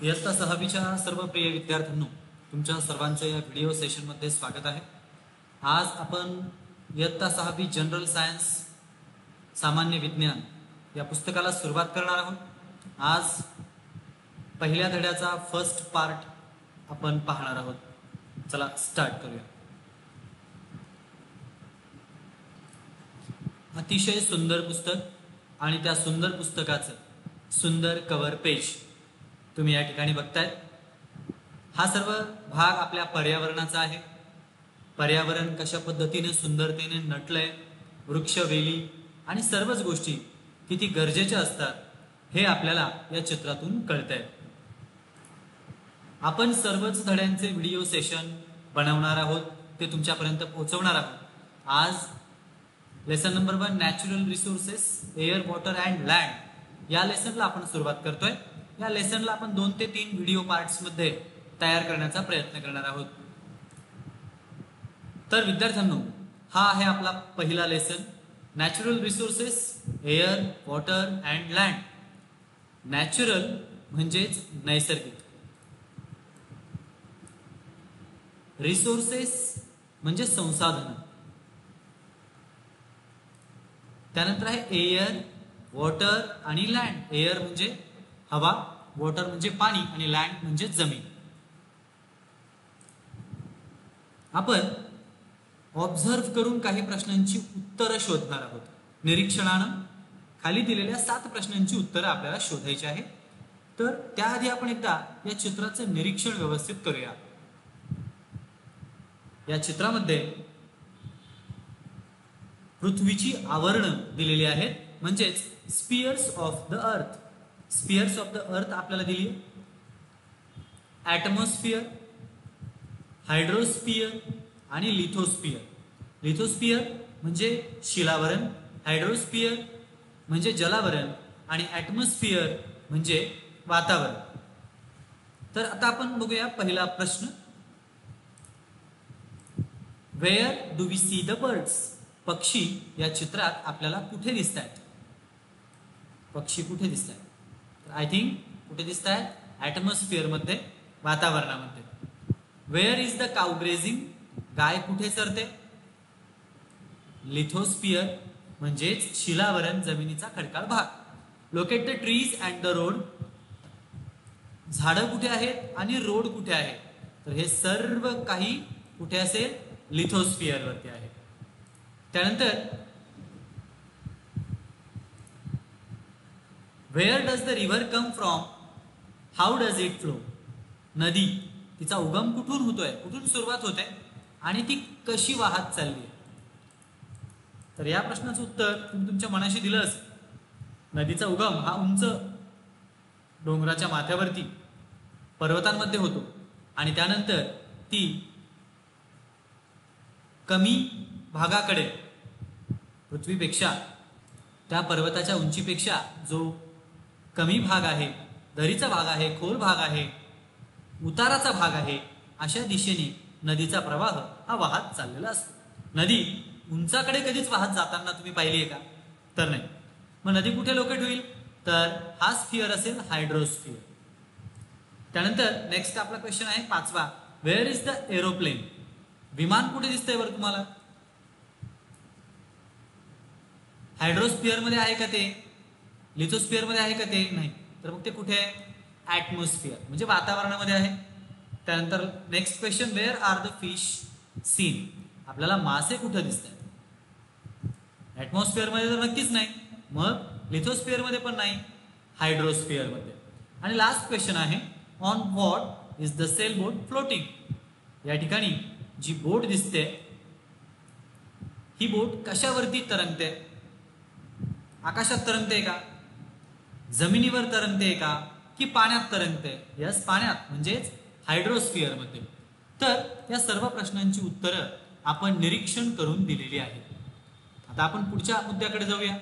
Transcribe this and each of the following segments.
इयत्ता 6वीच्या सर्व प्रिय विद्यार्थ्यांनो, तुमच्या सर्वांचं या व्हिडिओ सेशनमध्ये स्वागत आहे। आज आपण इयत्ता 6वी जनरल सायन्स सामान्य विज्ञान या पुस्तकाला सुरुवात करणार आहोत। आज पहिल्या धड्याचा फर्स्ट पार्ट आपण पाहणार आहोत। चला स्टार्ट करूया। अतिशय सुंदर पुस्तक आणि त्या सुंदर पुस्तकाचं सुंदर कव्हर पेज तुम्ही या ठिकाणी बघताय। हा सर्व भाग आपल्या पर्यावरणाचा आहे। पर्यावरण कशा पद्धतीने सुंदरतेने नटलंय, वृक्ष वेली आणि सर्वच गोष्टी किती गरजेच्या असतात हे आपल्याला या चित्रातून कळतंय। आपण सर्वच धड्यांचे व्हिडिओ सेशन बनवणार आहोत, ते तुमच्यापर्यंत पोहोचवणार आहोत। आज lesson number 1 natural resources air water and land या लेसनला आपण सुरुवात करतोय। या लेसनला आपण 2 ते 3 व्हिडिओ पार्ट्स मध्ये तयार करण्याचा प्रयत्न करणार आहोत। तर विद्यार्थ्यांनो, हा आहे आपला पहिला lesson, natural resources air water and land. Natural म्हणजेच नैसर्गिक, रिसोर्सेस म्हणजे संसाधन, त्यानंतर आहे एअर वॉटर आणि लँड। एअर म्हणजे हवा, वॉटर म्हणजे पाणी आणि लँड म्हणजे जमीन। आपण ऑब्झर्व करून काही प्रश्नांची उत्तरं शोधणार आहोत। निरीक्षणानं खाली दिलेल्या 7 प्रश्नांची उत्तरं आपल्याला शोधायची आहे। तर त्याआधी आपण एकदा या चित्राचं निरीक्षण व्यवस्थित करूया। या चित्रामध्ये पृथ्वीची आवरणं दिलेली आहेत, म्हणजेच spheres of the earth. Spheres of the earth आपल्याला दिली आहे। ॲटमॉस्फियर, हायड्रोस्फियर आणि लिथोस्फियर। लिथोस्फियर म्हणजे शिलावरण, हायड्रोस्फियर म्हणजे जलावरण आणि ॲटमॉस्फियर म्हणजे वातावरण। तर आता आपण बघूया पहिला प्रश्न, where do we see the birds? पक्षी या चित्रात आपल्याला कुठे दिसत आहेत? पक्षी कुठे दिसत आहेत? आय थिंक कुठे दिसत आहेत? ॲटमॉस्फियर मध्ये, वातावरणामध्ये। Where is the cow grazing? गाय कुठे चरते? लिथोस्फियर म्हणजेच शिलावरण, जमिनीचा खडकाळ भाग। Locate the trees and the road? झाडं कुठे आहेत आणि रोड कुठे आहे? तर हे सर्व काही कुठे असेल? लिथोस्फियर वरती आहे। त्यानंतर where does the river come from? How does it flow? नदी तिचा उगम कुठून होतोय, कुठून सुरुवात होते आणि ती कशी वाहत चालली? तर या प्रश्नाचं उत्तर तुम्ही तुमच्या मनाशी दिलं असेल। नदीचा उगम हा उंच डोंगराच्या माथ्यावरती पर्वतांमध्ये होतो आणि त्यानंतर ती कमी भागाकडे, पृथ्वीपेक्षा त्या पर्वताच्या उंचीपेक्षा जो कमी भाग आहे, दरीचा भाग आहे, खोल भाग आहे, उताराचा भाग आहे, अशा दिशेने नदीचा प्रवाह हा वाहत चाललेला असतो। नदी उंचाकडे कधीच वाहत जाताना तुम्ही पाहिली आहे का? तर नाही। मग नदी कुठे लोकेट होईल? तर हा स्फिअर असेल हायड्रोस्फिअर। त्यानंतर नेक्स्ट आपला क्वेश्चन आहे 5वा, वेअर इज द एरोप्लेन? विमान कुठे दिसतंय बरं तुम्हाला? हायड्रोस्फिअर मध्ये आहे का ते? लिथोस्फिअर मध्ये आहे का ते? नाही। तर मग ते कुठे आहे? ॲटमॉस्फिअर म्हणजे वातावरणामध्ये आहे। त्यानंतर next question, where are the fish seen? आपल्याला मासे कुठे दिसत आहेत? ॲटमॉस्फिअर मध्ये तर नक्कीच नाही, मग लिथोस्फिअर मध्ये पण नाही, हायड्रोस्फिअर मध्ये। आणि लास्ट क्वेश्चन आहे, on what is the sail boat floating? या ठिकाणी जी बोट दिसते, ही बोट कशावरती तरंगते? आकाशात तरंगते का? जमिनीवर तरंगते का? की पाण्यात तरंगते? यस, पाण्यात म्हणजेच हायड्रोस्फिअर मध्ये। तर या सर्व प्रश्नांची उत्तरं आपण निरीक्षण करून दिलेली आहेत। आता आपण पुढच्या मुद्द्याकडे जाऊया।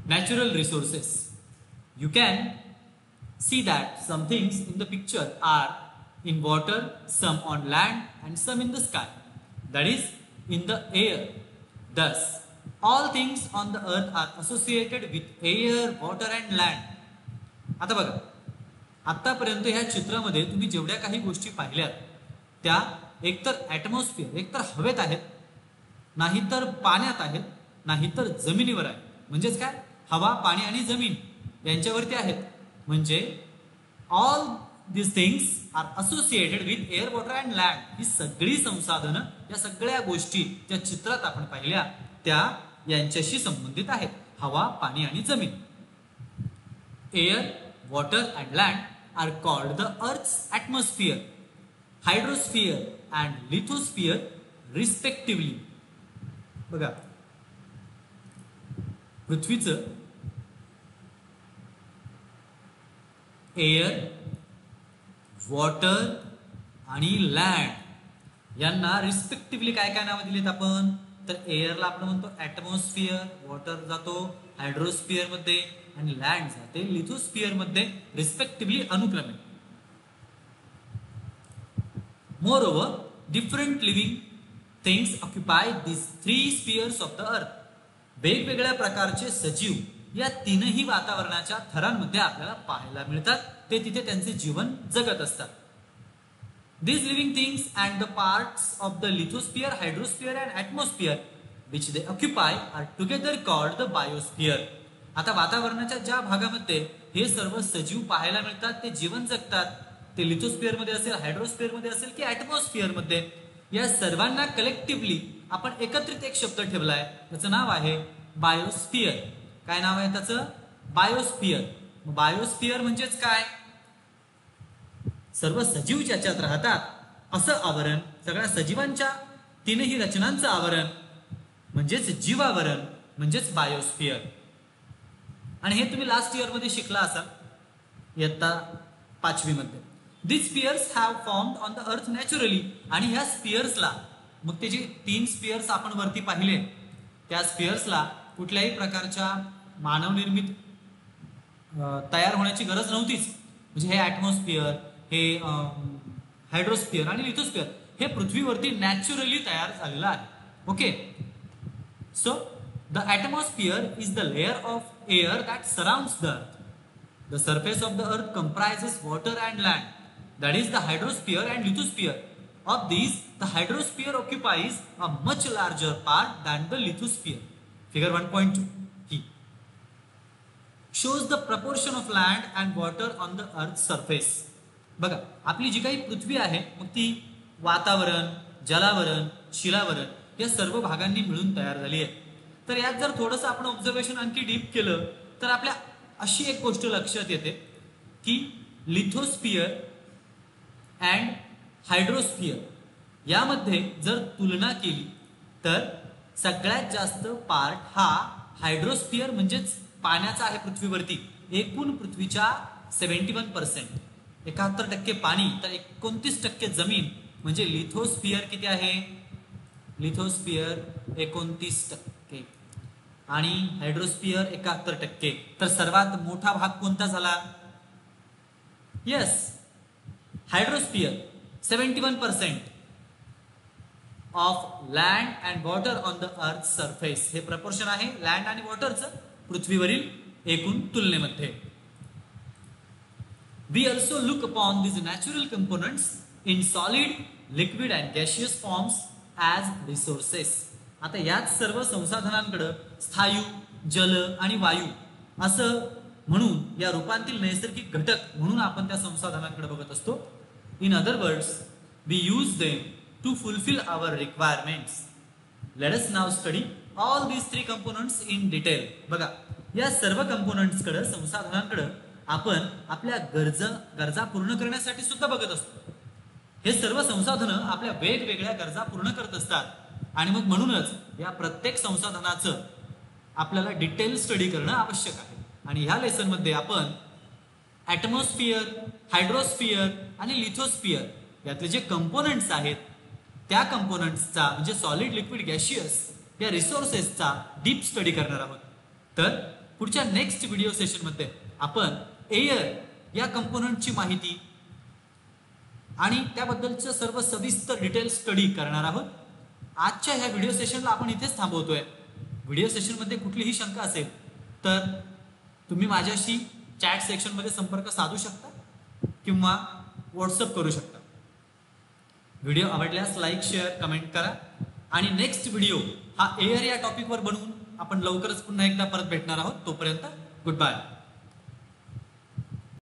Natural resources. You can see that some things in the picture are in water, some on land and some in the sky, that is in the air. Thus all things on the earth are associated with air, water and land. आता बघा, आतापर्यंत ह्या चित्रामध्ये तुम्ही जेवढ्या काही गोष्टी पाहिल्यात त्या एकतर ऍटमॉस्फिअर, एकतर हवेत आहेत, नाहीतर पाण्यात आहेत, नाहीतर जमिनीवर आहेत. म्हणजेच काय, हवा, पाणी आणि जमीन यांच्यावरती आहेत. म्हणजे all this things are associated with air, water and land. ही सगळी संसाधनं, या सगळ्या गोष्टी ज्या चित्रात आपण पाहिल्या त्या यांच्याशी संबंधित आहेत. हवा, पाणी आणि जमीन. Air, water and land are called the earth's atmosphere, hydrosphere and lithosphere respectively. बघा, पृथ्वीचं एअर, वॉटर आणि लँड यांना रिस्पेक्टिव्हली काय काय नावं दिलीत आपण? तर एअरला आपण म्हणतो ॲटमॉस्फिअर, वॉटर जातो हायड्रोस्फिअर मध्ये आणि लँड जाते लिथोस्फिअर मध्ये, रिस्पेक्टिव्हली अनुक्रमे. Moreover, different living things occupy these three spheres of the earth. वेगवेगळ्या प्रकारचे सजीव या तीनही वातावरणाच्या थरांमध्ये आपल्याला पाहायला मिळतात. ते तिथे त्यांचे जीवन जगत असतात. These living things and the parts of the lithosphere, hydrosphere and atmosphere which they occupy are together called the biosphere. आता वातावरणाच्या ज्या भागामध्ये हे सर्व सजीव पाहायला मिळतात, ते जीवन जगतात, ते लिथोस्फिअर मध्ये असेल, हायड्रोस्फिअर मध्ये असेल की ॲटमॉस्फिअर मध्ये, या सर्वांना कलेक्टिव्हली आपण एकत्रित एक शब्द ठेवलाय, त्याचं नाव आहे बायोस्फिअर. काय नाव आहे त्याचं? बायोस्फिअर. बायोस्फिअर म्हणजेच काय? सर्व सजीव ज्याच्यात राहतात असं आवरण, सगळ्या सजीवांच्या तीनही रचनांचं आवरण म्हणजेच जीवावरण म्हणजेच बायोस्फिअर. आणि हे तुम्ही लास्ट इयर मध्ये शिकला असाल, इयत्ता 5वी मध्ये. These spheres have formed on the earth naturally. आणि ह्या स्पियर्सला, मग ते जे 3 स्पियर्स आपण वरती पाहिले, त्या स्पियर्सला कुठल्याही प्रकारच्या मानवनिर्मित तयार होण्याची गरज नव्हतीच. म्हणजे हे ॲटमॉस्फिअर, हे हायड्रोस्फिअर आणि लिथोस्फिअर हे पृथ्वीवरती नॅचरली तयार झालेलं आहे. Okay, so the atmosphere is the layer of air that surrounds the earth. The surface of the earth comprises water and land. That is the hydrosphere and lithosphere. Of these, the hydrosphere occupies a much larger part than the lithosphere. Figure 1.2 shows the proportion of land and water on the earth's surface. बघा, आपली जी काही पृथ्वी आहे, मग ती वातावरण, जलावरण, शिलावरण या सर्व भागांनी मिळून तयार झाली आहे. तर यात जर थोडंसं आपण ऑब्झर्वेशन आणखी डीप केलं तर आपल्या अशी एक गोष्ट लक्षात येते की लिथोस्फिअर अँड हायड्रोस्फिअर यामध्ये जर तुलना केली तर सगळ्यात जास्त पार्ट हा हायड्रोस्फिअर म्हणजेच पाण्याचा आहे पृथ्वीवरती. एकूण पृथ्वीच्या 71%, 71% पाणी, तर 29% जमीन. म्हणजे लिथोस्फिअर किती आहे? लिथोस्फिअर 29% आणि हायड्रोस्फिअर 71%. तर सर्वात मोठा भाग कोणता झाला? Yes, hydrosphere. 71% of land and water on the earth surface हे प्रपोर्शन आहे लँड आणि वॉटरचं पृथ्वीवरील एकूण तुलनेमध्ये. We also look upon these natural components in solid, liquid and gaseous forms as resources. आता याच सर्व संसाधनांकडे स्थायू, जल आणि वायू असं म्हणून या रूपांतील नैसर्गिक घटक म्हणून आपण त्या संसाधनांकडे बघत असतो. In other words, we use them to fulfil our requirements. Let us now study all these 3 components in detail. बघा, या सर्व कंपोनेंट्सकडे, संसाधनांकडे आपण आपल्या गरजा पूर्ण करण्यासाठी सुद्धा बघत असतो. हे सर्व संसाधनं आपल्या वेगवेगळ्या गरजा पूर्ण करत असतात आणि मग म्हणूनच या प्रत्येक संसाधनाचं आपल्याला डिटेल स्टडी करणं आवश्यक आहे. आणि ह्या लेसन मध्ये आपण ॲटमॉस्फिअर, हायड्रोस्फिअर आणि लिथोस्फिअर यातले जे कंपोनेंट्स आहेत त्या कंपोनेंट्सचा म्हणजे सॉलिड, लिक्विड, गॅशियस या रिसोर्सेसचा डीप स्टडी करणार आहोत. तर पुढच्या नेक्स्ट व्हिडिओ सेशन मध्ये आपण एअर या कंपोनेंटची माहिती आणि त्याबद्दलचं सर्व सविस्तर डिटेल स्टडी करणार आहोत. आजच्या ह्या व्हिडिओ सेशनला आपण इथेच थांबवतोय. व्हिडिओ सेशन मध्ये कुठलीही शंका असेल तर तुम्ही माझ्याशी चॅट सेक्शन मध्ये संपर्क साधू शकता. किंवा व्हॉट्सअप करू शकता. व्हिडिओ आवडल्यास लाईक, शेअर, कमेंट करा आणि नेक्स्ट व्हिडिओ हा एअर या टॉपिकवर बनवून आपण लवकरच पुन्हा एकदा परत भेटणार आहोत. तोपर्यंत गुड बाय.